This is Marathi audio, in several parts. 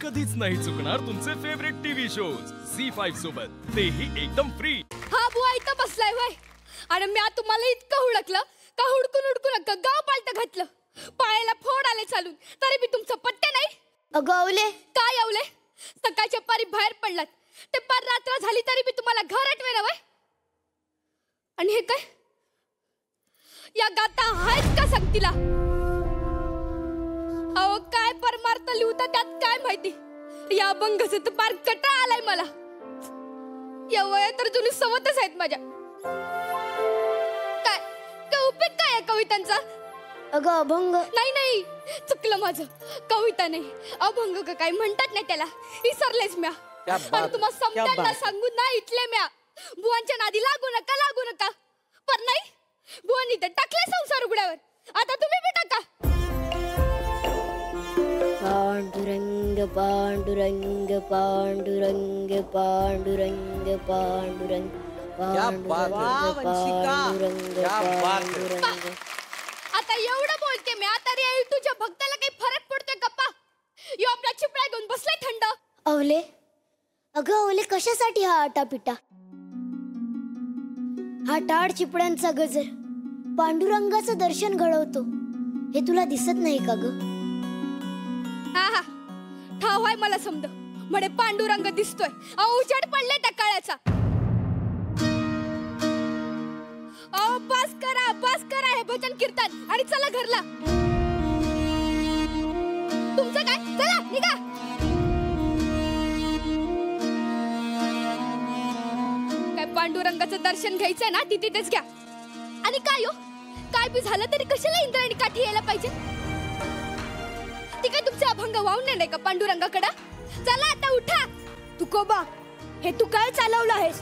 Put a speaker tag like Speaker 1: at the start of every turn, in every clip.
Speaker 1: कधीच नाही चुकणार तुमचे फेवरेट टीव्ही शोज झी5 सोबत, तेही एकदम फ्री।
Speaker 2: हा बुवा इथं बसलाय वय, आणि मी तुम्हाला इतकं हुडकलं का हुडकून हुडकून गाव पालत घातलं, पायाला फोड आले चालून, तरी बी तुमचं पत्ते नाही।
Speaker 3: अगं अवले,
Speaker 2: काय अवले? सकाळच्या पारी बाहेर पडलात ते पार रात्र झाली तरी बी तुम्हाला घर आठवेना वय। आणि हे काय या गाता आहेत का सांगतीला? अहो काय परमार्थ लिहूता त्यात काय माहिती, या अभंगाचं तर पार कटाळा आलाय मला। या वयात तर जुनी सवतच आहेत माझ्या। काय काय उपयोग काय आहे कवितांचा?
Speaker 3: अगं अभंग
Speaker 2: नाही नाही, चुकलं माझं, कविता नाही अभंग का काय म्हणतात नाही त्याला, विसरलेच म्या। आणि तुम्हाला समजायला सांगू ना इथले म्या, बुवांच्या नादी लागू नका पर नाही, बुवांनी तर टाकले संसार उघड्यावर, आता तुम्ही बी टाका।
Speaker 3: पांडुरंग पांडुरंग पांडुरंग पांडुरंग पांडुरंग पांडुरंग पांडुरंग।
Speaker 2: आता एवढं बोलते मी, आता रे तुझ्या भक्ताला काही फरक पडतोय गप्पा? यो आपला चिपळा घेऊन बसलाय थंड।
Speaker 3: अवले, अगं अवले, कशासाठी हा आटापिटा? हा टाळ चिपळ्यांचा गजर पांडुरंगाचं दर्शन घडवतो, हे तुला दिसत नाही का ग?
Speaker 2: हा ठाव आहे मला समज, म्हणे पांडुरंग दिसतोय, उजेड पडले त्या काळाचा। पास करा हे भजन कीर्तन आणि चला घरला। तुमचं काय, चला निघा। काय पांडुरंगाचं दर्शन घ्यायचंय ना, तिथेच घ्या। आणि काय हो, काय बी झालं तरी कशाला इंद्रायणी काठी यायला पाहिजे? ती काय तुमचे अभंग वाहून नाही का पांडुरंगाकडे? चला आता उठा।
Speaker 3: तुकोबा, हे तू काय चालवलं आहेस?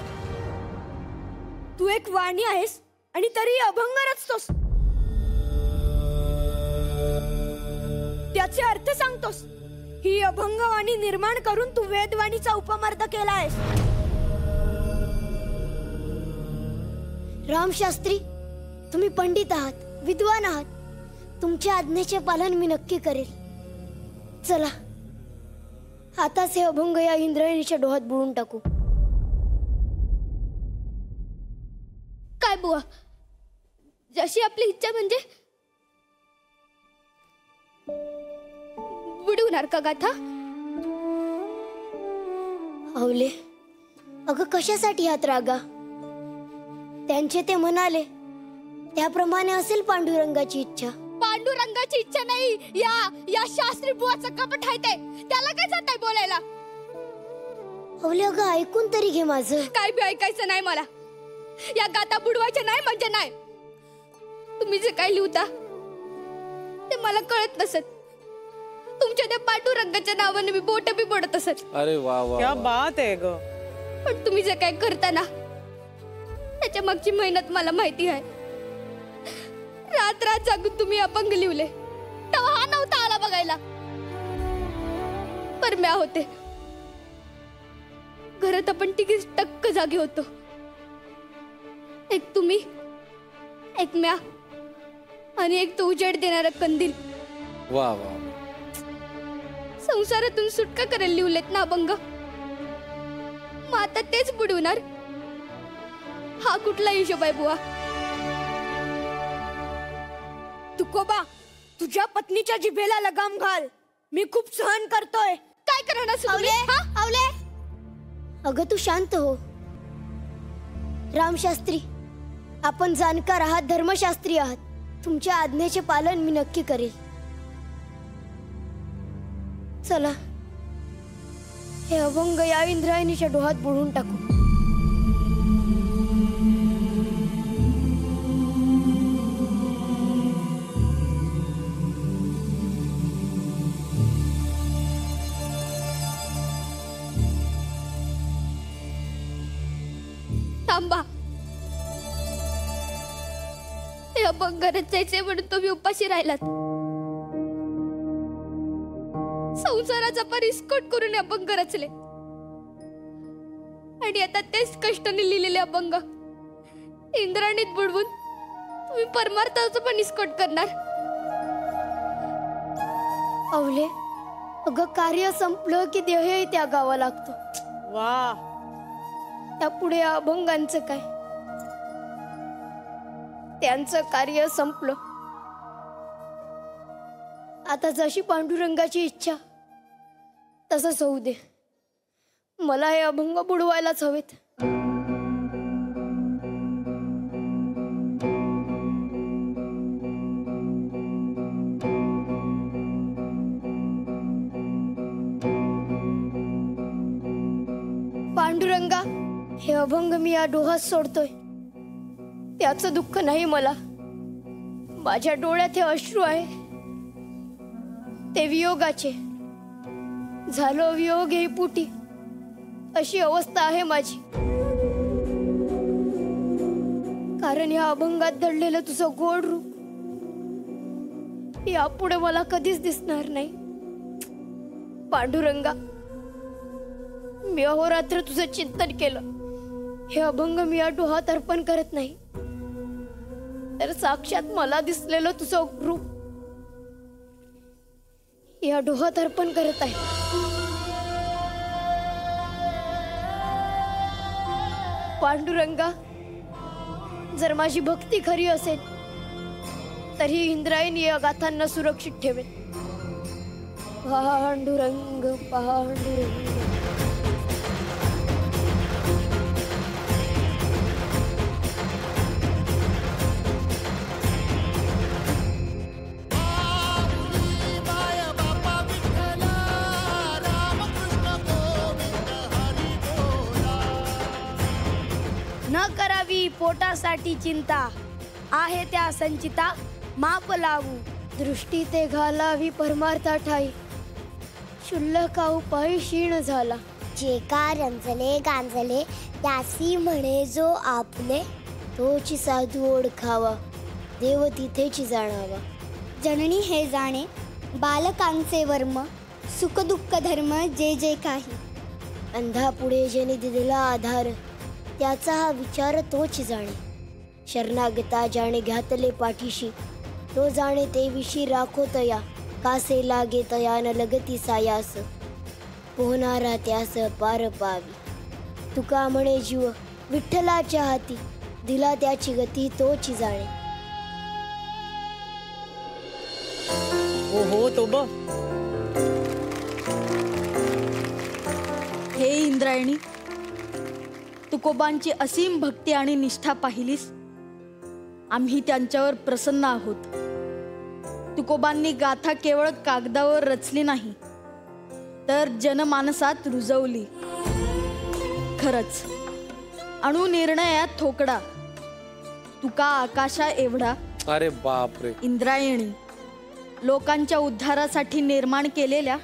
Speaker 3: तू एक वाणी आहेस आणि तरी अभंग रचतोस, त्याचे अर्थ सांगतोस। ही अभंगवाणी निर्माण करून तू वेदवाणीचा उपमार्ग केला आहेस। रामशास्त्री, तुम्ही पंडित आहात, विद्वान आहात, तुमच्या आज्ञेचे पालन मी नक्की करेल। चला आताच हे अभंग या इंद्रायणीच्या डोहात बुडून टाकू।
Speaker 2: काय बुवा, जशी आपली इच्छा म्हणजे बुडवणार का गाथा?
Speaker 3: अवले, अगं कशासाठी हात रागा? त्यांचे ते म्हणाले त्याप्रमाणे असेल पांडुरंगाची इच्छा।
Speaker 2: पांडुरंगाची इच्छा नाही, या शास्त्री बुवाचं कपट आहे ते, त्याला काय जाताय बोलायला?
Speaker 3: अवले अगं ऐकून तरी घे माझं।
Speaker 2: काय बी ऐकायचं नाही मला, या गाता बुडवायच्या नाही म्हणजे नाही। तुम्ही जे काय लिहता ते मला कळत नसत, तुमच्या त्या पांडुरंगाच्या नावाने मी बोट बी बोडत असत।
Speaker 4: अरे वा वा, क्या बात आहे ग।
Speaker 2: पण तुम्ही जे काय करता ना, त्याच्या मागची मेहनत मला माहिती आहे। रात रात जागून तुम्ही अभंग लिहिले, तेव्हा हा नव्हता आला बघायला, पर म्या होते घरात, आपण तिघीच टक्क जागे होतो। एक तुम्ही, एक म्या, आणि एक तो उजेड देणारा कंदील।
Speaker 4: वा वा,
Speaker 2: संसारातून सुटका करायला लिवलेत ना अभंग, मग आता तेच बुडवणार? हा कुठला हिशोब आहे बुवा?
Speaker 3: तुकोबा, तुझ्या पत्नीच्या जिभेला लगाम घाल, मी खूप सहन करतोय।
Speaker 2: काय करणार
Speaker 3: अवले, अवले, अगं तू शांत हो। रामशास्त्री, आपण जाणकार आहात, धर्मशास्त्री आहात, तुमच्या आज्ञेचे पालन मी नक्की करेल। चला हे अभंग या इंद्रायणीच्या डोहात बुडवून टाकू।
Speaker 2: थांबा, हे अभंग रचायचे म्हणून तुम्ही उपाशी राहिलात, संसाराचा परिस्कोट करून अभंग रचले, आणि आता तेच कष्टाने लिहिलेले अभंग इंद्राणीत बुडवून तुम्ही परमार्थाचा पण इस्कोट करणार।
Speaker 3: अवले, अगं कार्य संपलं की देहही त्यागावा लागतो.
Speaker 4: वा.
Speaker 3: त्यापुढे या अभंगांचं काय? त्यांचं कार्य संपलं. आता जशी पांडुरंगाची इच्छा तसंच होऊ दे. मला हे अभंग बुडवायलाच हवेत. पांडुरंगा, हे अभंग मी या डोहात सोडतोय. त्याचं दुःख नाही मला. माझ्या डोळ्यात हे अश्रू आहे ते वियोगाचे. झालो वियोग हे पुटी, अशी अवस्था आहे माझी. कारण या अभंगात दडलेलं तुझं गोड रूप यापुढे मला कधीच दिसणार नाही. पांडुरंगा, मी अहोरात्र तुझं चिंतन केलं. हे अभंग मी या डोहात अर्पण करत नाही, तर साक्षात मला दिसलेलं तुझं रूप या डोहात अर्पण करत आहे. पांडुरंगा, जर माझी भक्ती खरी असेल तर ही इंद्रायणी या गाथांना सुरक्षित ठेवेल. पांडुरंग पांडुरंग. न करावी पोटासाठी चिंता, आहे त्या संचिता माप लावू. दृष्टी ते घालावी परमार्था ठाई, शुल्लका उपाय क्षीण झाला.
Speaker 5: जे का रंजले गांजले त्यासी म्हणे जो आपले,
Speaker 3: तोची साधू ओळखावा देव तिथेची जाणावा.
Speaker 5: जननी हे जाणे बालकांचे वर्म, सुख दुःख धर्म जे जे काही.
Speaker 3: अंधा पुढे जेने दिलेला आधार, त्याचा हा विचार तोच जाणे. शरणागता जाणे घातले पाठीशी, तो जाणे ते विशी राखो तया. कासे लागे तया न लगती सायास, पोहणारा त्यास पार पावी. तुका म्हणे जीव विठ्ठलाच्या हाती, दिला त्याची गती तोच जाणे.
Speaker 4: हो तो बघ.
Speaker 6: हे इंद्रायणी, तुकोबांची असीम भक्ती आणि निष्ठा पाहिलीस. आम्ही त्यांच्यावर प्रसन्न आहोत. तुकोबांनी गाथा केवळ कागदावर रचली नाही, तर जनमानसात रुजवली. खरंच अणुनिर्णयात ठोकडा, तुका आकाशा एवढा.
Speaker 4: अरे बापरे.
Speaker 6: इंद्रायणी, लोकांच्या उद्धारासाठी निर्माण केलेल्या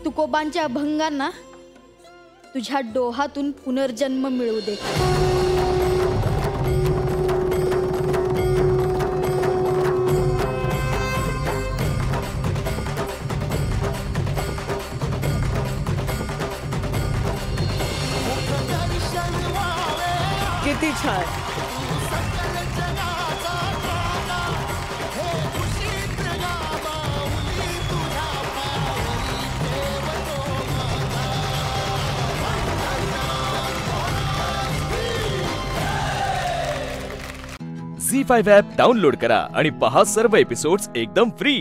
Speaker 6: तुकोबांच्या अभंगांना तुझ्या डोहातून पुनर्जन्म मिळू दे.
Speaker 4: किती छान.
Speaker 1: झी5 ॲप डाउनलोड करा आणि पहा सर्व एपिसोड्स एकदम फ्री.